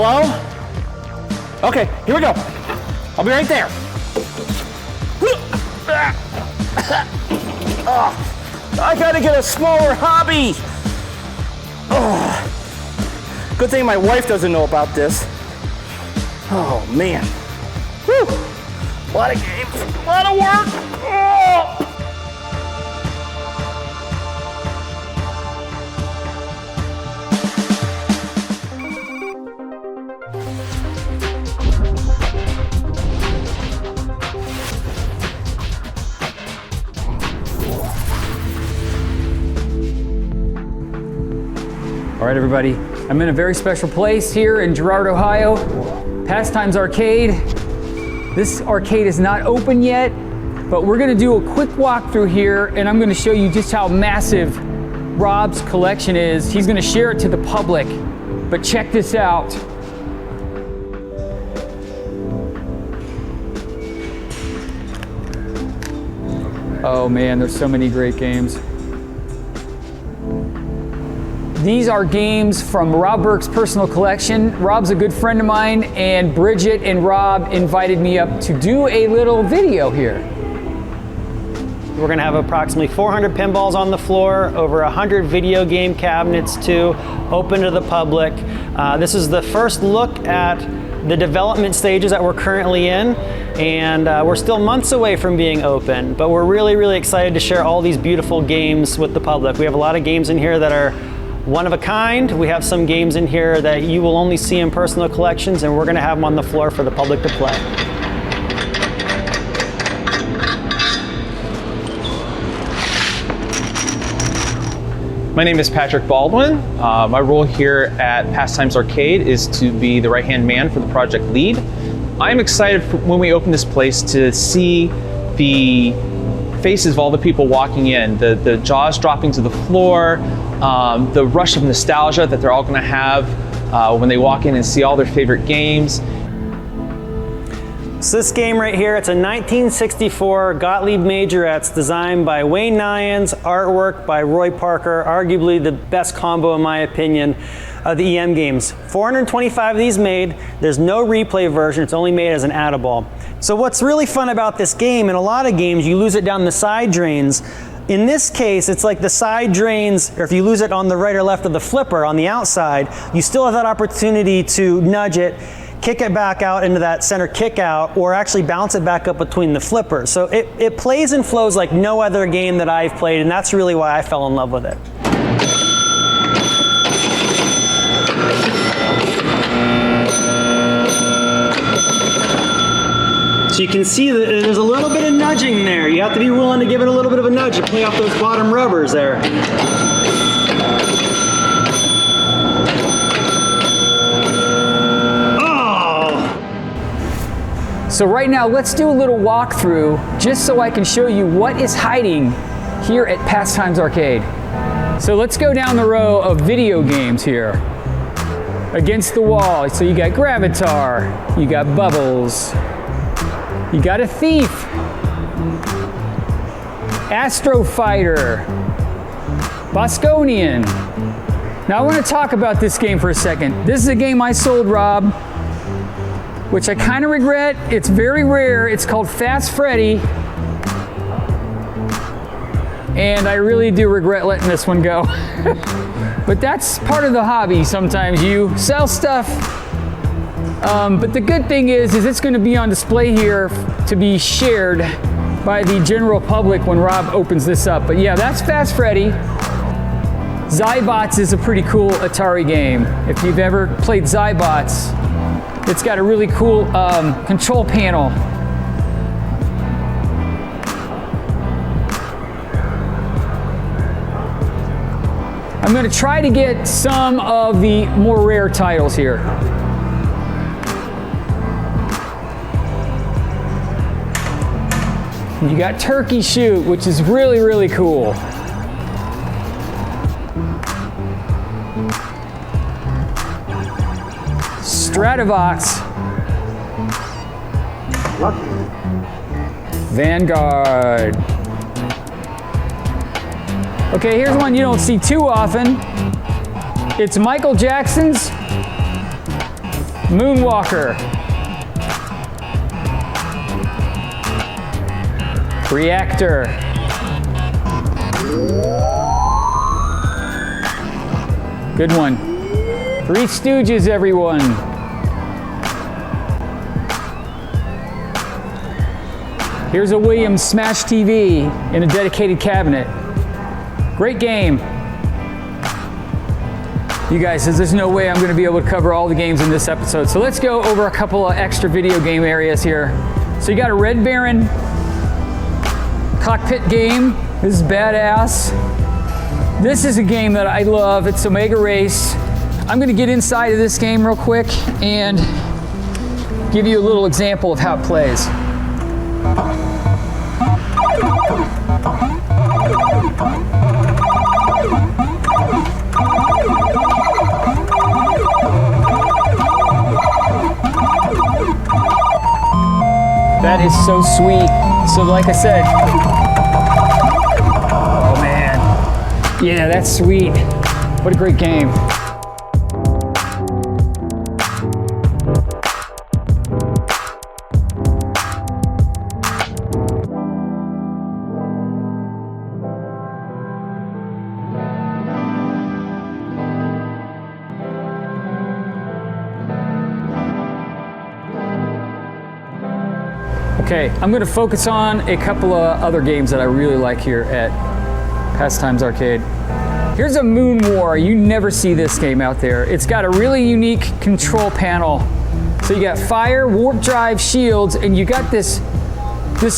Hello? Okay, here we go. I'll be right there. I gotta get a smaller hobby. Good thing my wife doesn't know about this. Oh man. Whew. A lot of games, a lot of work. Oh. All right, everybody, I'm in a very special place here in Girard, Ohio, Pastimes Arcade. This arcade is not open yet, but we're gonna do a quick walkthrough here, and I'm gonna show you just how massive Rob's collection is. He's gonna share it to the public, but check this out. Oh man, there's so many great games. These are games from Rob Berk's personal collection. Rob's a good friend of mine, and Bridget and Rob invited me up to do a little video here. We're gonna have approximately 400 pinballs on the floor, over 100 video game cabinets too, open to the public. This is the first look at the development stages that we're currently in, and we're still months away from being open, but we're really, really excited to share all these beautiful games with the public. We have a lot of games in here that are one of a kind. We have some games in here that you will only see in personal collections, and we're gonna have them on the floor for the public to play. My name is Patrick Baldwin. My role here at Pastimes Arcade is to be the right-hand man for the project lead. I'm excited when we open this place to see the faces of all the people walking in, the jaws dropping to the floor, the rush of nostalgia that they're all going to have when they walk in and see all their favorite games. So this game right here, it's a 1964 Gottlieb Majorettes designed by Wayne Nyans, artwork by Roy Parker, arguably the best combo in my opinion of the EM games. 425 of these made. There's no replay version, it's only made as an add-a-ball. So what's really fun about this game, in a lot of games you lose it down the side drains. In this case, it's like the side drains, or if you lose it on the right or left of the flipper on the outside, you still have that opportunity to nudge it, kick it back out into that center kick out, or actually bounce it back up between the flippers. So it plays and flows like no other game that I've played, and that's really why I fell in love with it. So you can see that there's a little bit of nudging there. You have to be willing to give it a little bit of a nudge to play off those bottom rubbers there. So right now, let's do a little walkthrough just so I can show you what is hiding here at Pastimes Arcade. So let's go down the row of video games here. Against the wall, so you got Gravatar, you got Bubbles, you got a Thief, Astro Fighter, Bosconian. Now I want to talk about this game for a second. This is a game I sold Rob, which I kind of regret. It's very rare. It's called Fast Freddy. And I really do regret letting this one go. But that's part of the hobby. Sometimes you sell stuff. But the good thing is it's going to be on display here to be shared by the general public when Rob opens this up. But yeah, that's Fast Freddy. Zybots is a pretty cool Atari game. If you've ever played Zybots, it's got a really cool control panel. I'm going to try to get some of the more rare titles here. You got Turkey Shoot, which is really, really cool. Stratovox. Vanguard. Okay, here's one you don't see too often. It's Michael Jackson's Moonwalker. Reactor. Good one. Three Stooges, everyone. Here's a Williams Smash TV in a dedicated cabinet. Great game. You guys, there's no way I'm going to be able to cover all the games in this episode. So let's go over a couple of extra video game areas here. So you got a Red Baron Cockpit game. This is badass. This is a game that I love. It's Omega Race. I'm going to get inside of this game real quick and give you a little example of how it plays. That is so sweet. So like I said, oh man, yeah, that's sweet. What a great game. Okay, I'm going to focus on a couple of other games that I really like here at Pastimes Arcade. Here's a Moon War. You never see this game out there. It's got a really unique control panel. So you got fire, warp drive, shields, and you got this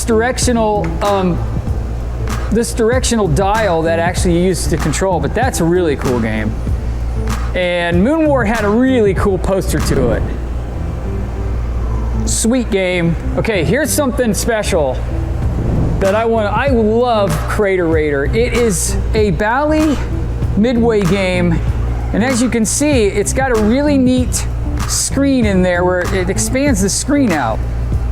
directional dial that actually you use to control. But that's a really cool game. And Moon War had a really cool poster to it. Sweet game. Okay, here's something special that I love Crater Raider. It is a Bally Midway game, and as you can see, it's got a really neat screen in there where it expands the screen out.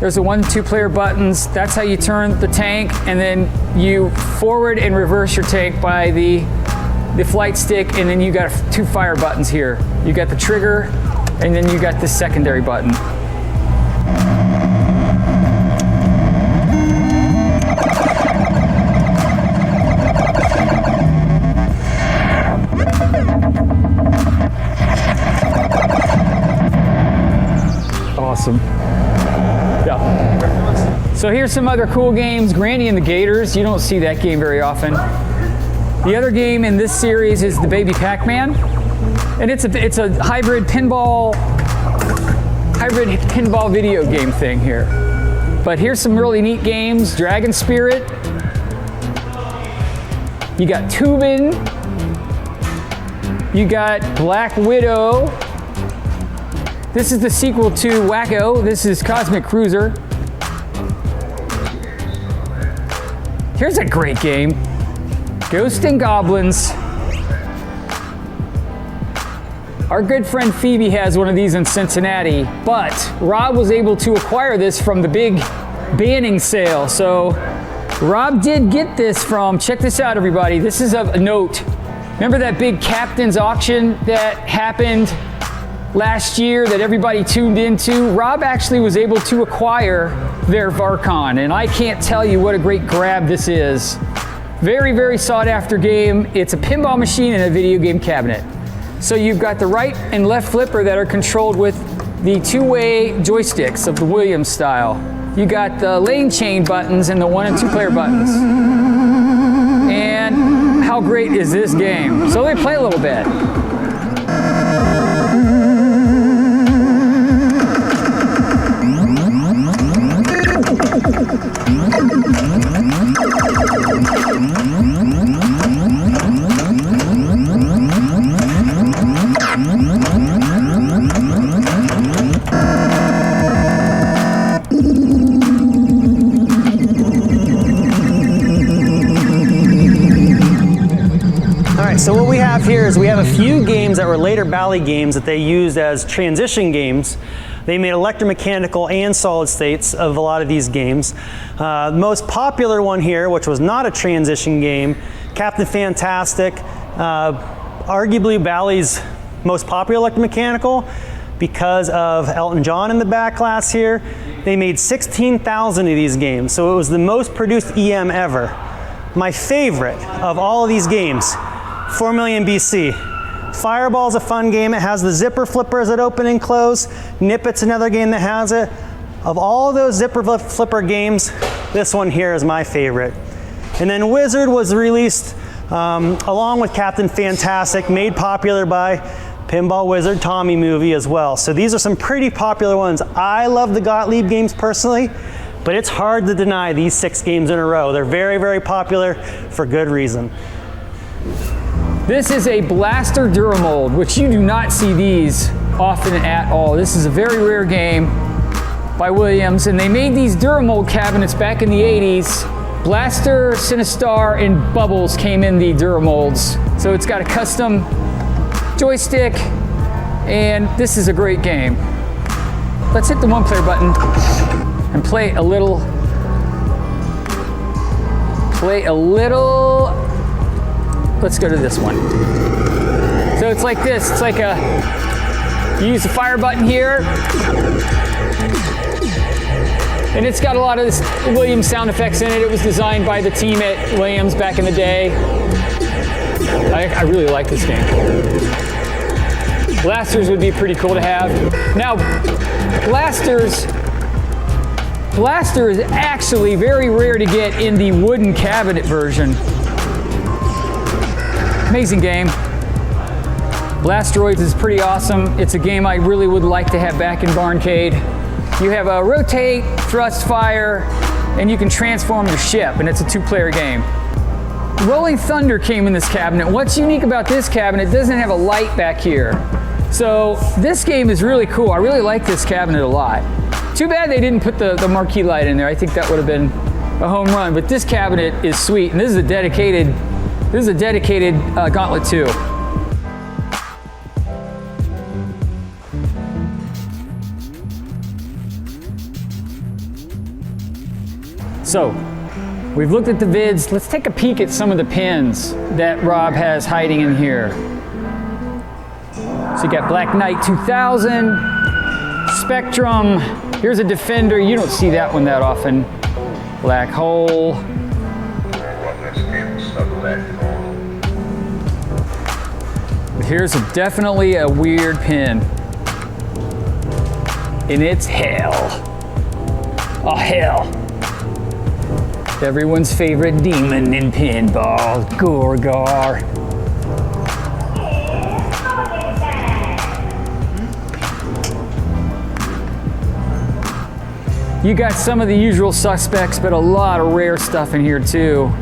There's the 1 and 2 player buttons. That's how you turn the tank, and then you forward and reverse your tank by the flight stick, and then you got 2 fire buttons here. You got the trigger, and then you got this secondary button. Awesome. Yeah. So here's some other cool games. Granny and the Gators. You don't see that game very often. The other game in this series is the Baby Pac-Man, and it's a hybrid pinball video game thing here. But here's some really neat games. Dragon Spirit. You got Tubin. You got Black Widow. This is the sequel to Wacko. This is Cosmic Cruiser. Here's a great game. Ghosts and Goblins. Our good friend Phoebe has one of these in Cincinnati, but Rob was able to acquire this from the big banning sale. So Rob did get this from, check this out everybody, this is a note. Remember that big captain's auction that happened last year that everybody tuned into? Rob actually was able to acquire their Varcon, and I can't tell you what a great grab this is. Very, very sought after game. It's a pinball machine and a video game cabinet. So you've got the right and left flipper that are controlled with the 2-way joysticks of the Williams style. You got the lane chain buttons and the 1 and 2 player buttons. And how great is this game? So let me play a little bit. So what we have here is we have a few games that were later Bally games that they used as transition games. They made electromechanical and solid states of a lot of these games. The most popular one here, which was not a transition game, Captain Fantastic, arguably Bally's most popular electromechanical. because of Elton John in the back glass here. They made 16,000 of these games, so it was the most produced EM ever. My favorite of all of these games, 4 million BC. Fireball's a fun game. It has the zipper flippers that open and close. Nip It's another game that has it. Of all those zipper flipper games, this one here is my favorite. And then Wizard was released along with Captain Fantastic, made popular by Pinball Wizard Tommy movie as well. So these are some pretty popular ones. I love the Gottlieb games personally, but it's hard to deny these 6 games in a row. They're very, very popular for good reason. This is a Blaster Duramold, which you do not see these often at all. This is a very rare game by Williams, and they made these Duramold cabinets back in the 80s. Blaster, Sinistar, and Bubbles came in the Duramolds. So it's got a custom joystick, and this is a great game. Let's hit the 1-player button and play a little. Let's go to this one. So it's like this. It's like you use the fire button here, and it's got a lot of this Williams sound effects in it. It was designed by the team at Williams back in the day. I really like this game. Blasters would be pretty cool to have. Now, Blaster is actually very rare to get in the wooden cabinet version. Amazing game. Blasteroids is pretty awesome. It's a game I really would like to have back in Barncade. You have a rotate, thrust, fire, and you can transform your ship, and it's a 2-player game. Rolling Thunder came in this cabinet. What's unique about this cabinet, it doesn't have a light back here. So this game is really cool. I really like this cabinet a lot. Too bad they didn't put the marquee light in there. I think that would have been a home run, but this cabinet is sweet, and this is a dedicated Gauntlet 2. So, we've looked at the vids. Let's take a peek at some of the pins that Rob has hiding in here. So you got Black Knight 2000, Spectrum. Here's a Defender. You don't see that one that often. Black Hole. Here's definitely a weird pin. And it's hell. Oh, hell. Everyone's favorite demon in pinball, Gorgar. You got some of the usual suspects, but a lot of rare stuff in here too.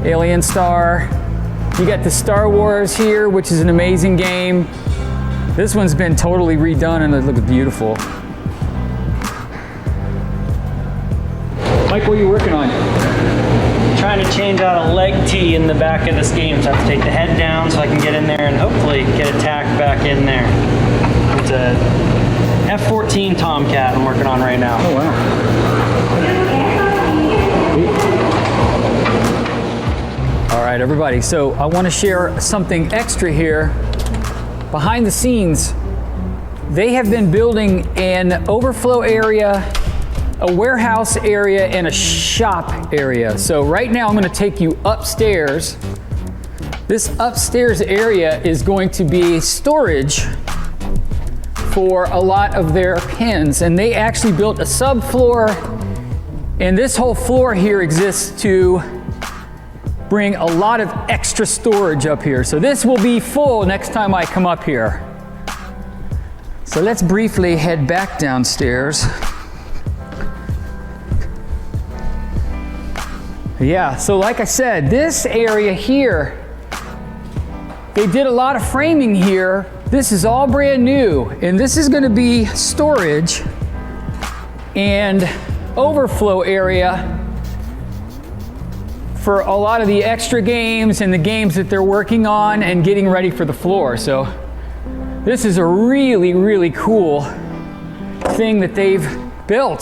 Alien Star. You got the Star Wars here, which is an amazing game. This one's been totally redone and it looks beautiful. Mike, what are you working on? Trying to change out a leg T in the back of this game, so I have to take the head down so I can get in there and hopefully get a tack back in there. It's a F14 Tomcat I'm working on right now. Oh, wow. All right, everybody, so I want to share something extra here. Behind the scenes, they have been building an overflow area, a warehouse area, and a shop area. So right now I'm going to take you upstairs. This upstairs area is going to be storage for a lot of their pins, and they actually built a subfloor, and this whole floor here exists to bring a lot of extra storage up here. So this will be full next time I come up here. So let's briefly head back downstairs. Yeah, so like I said, this area here, they did a lot of framing here. This is all brand new, and this is going to be storage and overflow area for a lot of the extra games and the games that they're working on and getting ready for the floor. So this is a really, really cool thing that they've built.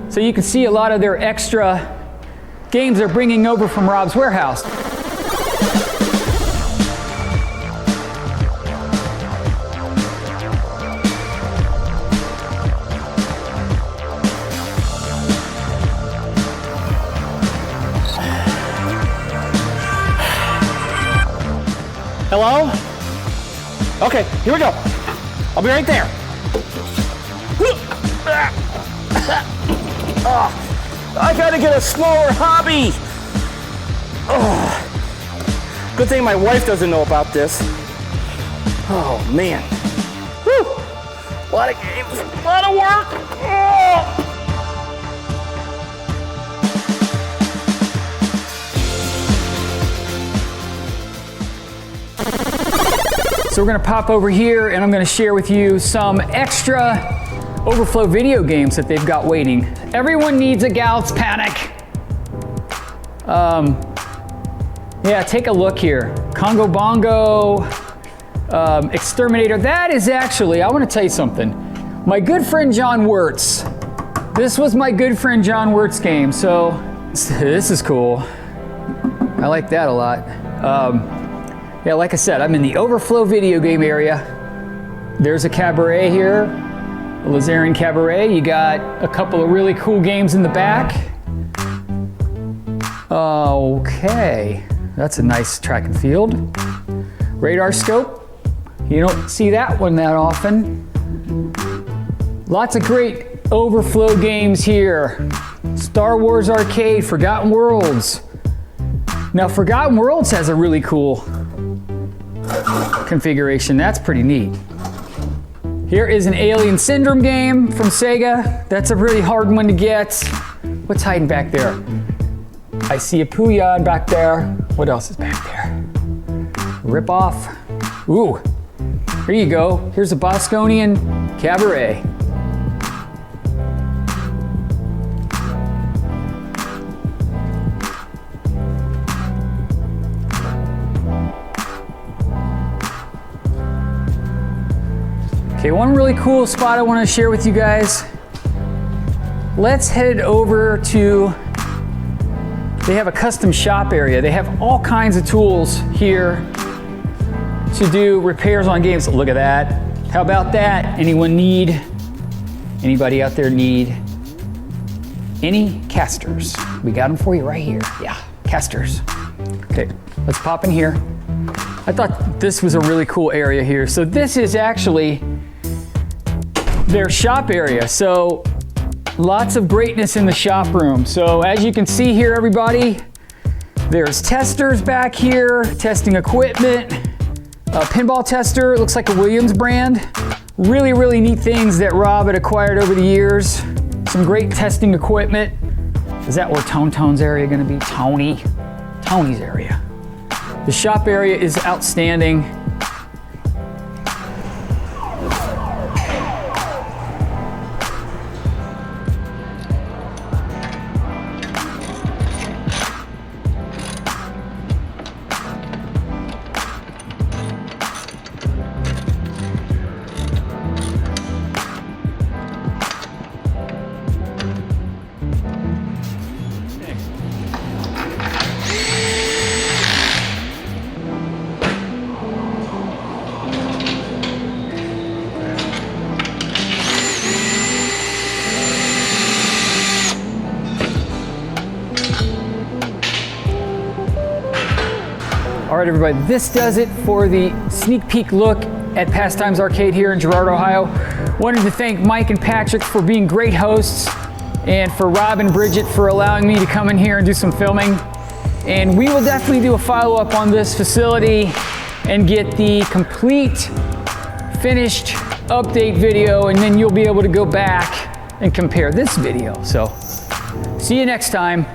So you can see a lot of their extra games they're bringing over from Rob's warehouse. Hello? Okay, here we go. I'll be right there. I gotta get a smaller hobby. Good thing my wife doesn't know about this. Oh man. Whew. A lot of games, a lot of work. So we're gonna pop over here and I'm gonna share with you some extra overflow video games that they've got waiting. Everyone needs a Galax Panic. Yeah, take a look here. Congo Bongo, Exterminator. That is actually, I wanna tell you something. My good friend John Wirtz. This was my good friend John Wirtz game, so this is cool. I like that a lot. Yeah, like I said, I'm in the overflow video game area. There's a cabaret here, a Lazarian Cabaret. You got a couple of really cool games in the back. Okay, that's a nice track and field. Radar scope, you don't see that one that often. Lots of great overflow games here. Star Wars Arcade, Forgotten Worlds. Now, Forgotten Worlds has a really cool configuration. That's pretty neat. Here is an Alien Syndrome game from Sega. That's a really hard one to get. What's hiding back there? I see a Puyan back there. What else is back there? Rip off. Ooh, here you go. Here's a Bosconian Cabaret. Okay, one really cool spot I want to share with you guys. Let's head over to, they have a custom shop area. They have all kinds of tools here to do repairs on games. Look at that. How about that? Anybody out there need any casters? We got them for you right here. Yeah, casters. Okay, let's pop in here. I thought this was a really cool area here. So this is actually their shop area. So lots of greatness in the shop room. So as you can see here, everybody, there's testers back here, testing equipment, a pinball tester, it looks like a Williams brand. Really, really neat things that Rob had acquired over the years. Some great testing equipment. Is that where Tone's area gonna be? Tony's area. The shop area is outstanding. All right, everybody, this does it for the sneak peek look at Pastimes Arcade here in Girard, Ohio. Wanted to thank Mike and Patrick for being great hosts, and for Rob and Bridget for allowing me to come in here and do some filming. And we will definitely do a follow-up on this facility and get the complete finished update video, and then you'll be able to go back and compare this video. So see you next time.